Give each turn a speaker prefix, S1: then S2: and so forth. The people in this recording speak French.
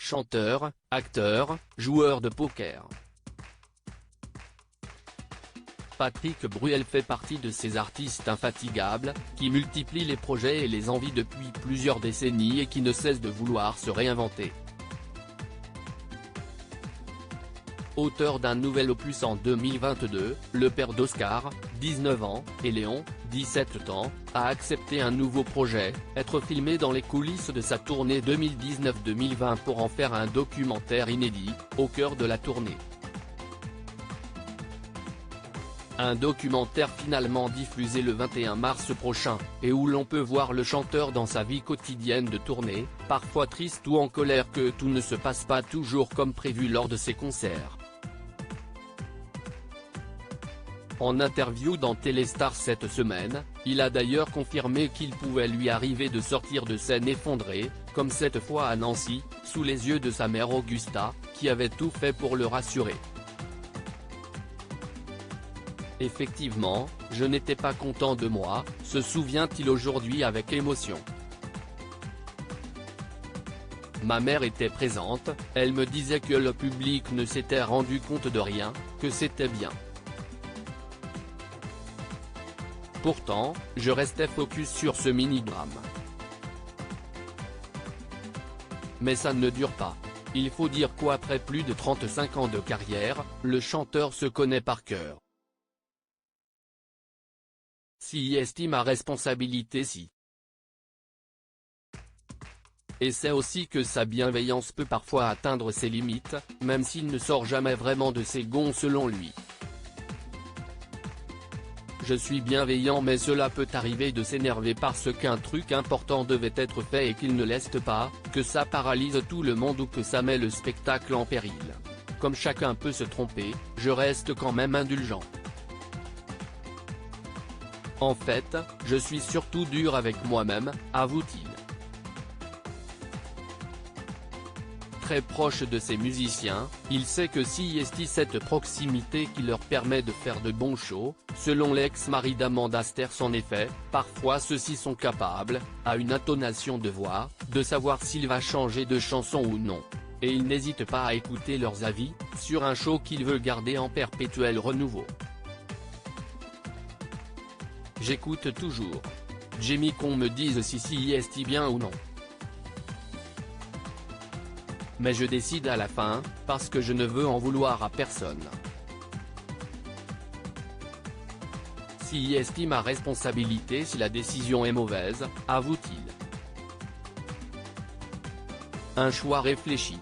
S1: chanteur, acteur, joueur de poker. Patrick Bruel fait partie de ces artistes infatigables, qui multiplient les projets et les envies depuis plusieurs décennies et qui ne cessent de vouloir se réinventer. Auteur d'un nouvel opus en 2022, le père d'Oscar, 19 ans, et Léon, 17 ans, a accepté un nouveau projet, être filmé dans les coulisses de sa tournée 2019-2020 pour en faire un documentaire inédit, au cœur de la tournée. Un documentaire finalement diffusé le 21 mars prochain, et où l'on peut voir le chanteur dans sa vie quotidienne de tournée, parfois triste ou en colère que tout ne se passe pas toujours comme prévu lors de ses concerts. En interview dans Téléstar cette semaine, il a d'ailleurs confirmé qu'il pouvait lui arriver de sortir de scène effondré, comme cette fois à Nancy, sous les yeux de sa mère Augusta, qui avait tout fait pour le rassurer. Effectivement, je n'étais pas content de moi, se souvient-il aujourd'hui avec émotion. Ma mère était présente, elle me disait que le public ne s'était rendu compte de rien, que c'était bien. Pourtant, je restais focus sur ce mini-drame. Mais ça ne dure pas. Il faut dire qu'après plus de 35 ans de carrière, le chanteur se connaît par cœur. S'il estime à responsabilité si. Et c'est aussi que sa bienveillance peut parfois atteindre ses limites, même s'il ne sort jamais vraiment de ses gonds selon lui. Je suis bienveillant mais cela peut arriver de s'énerver parce qu'un truc important devait être fait et qu'il ne laisse pas, que ça paralyse tout le monde ou que ça met le spectacle en péril. Comme chacun peut se tromper, je reste quand même indulgent. En fait, je suis surtout dur avec moi-même, avoue-t-il. Très proche de ses musiciens, il sait que s'il est cette proximité qui leur permet de faire de bons shows, selon l'ex-mari d'Amanda Sters en effet, parfois ceux-ci sont capables, à une intonation de voix, de savoir s'il va changer de chanson ou non. Et il n'hésite pas à écouter leurs avis, sur un show qu'il veut garder en perpétuel renouveau. J'écoute toujours. J'aime qu'on me dise si est bien ou non. Mais je décide à la fin, parce que je ne veux en vouloir à personne. S'il estime à responsabilité si la décision est mauvaise, avoue-t-il. Un choix réfléchi.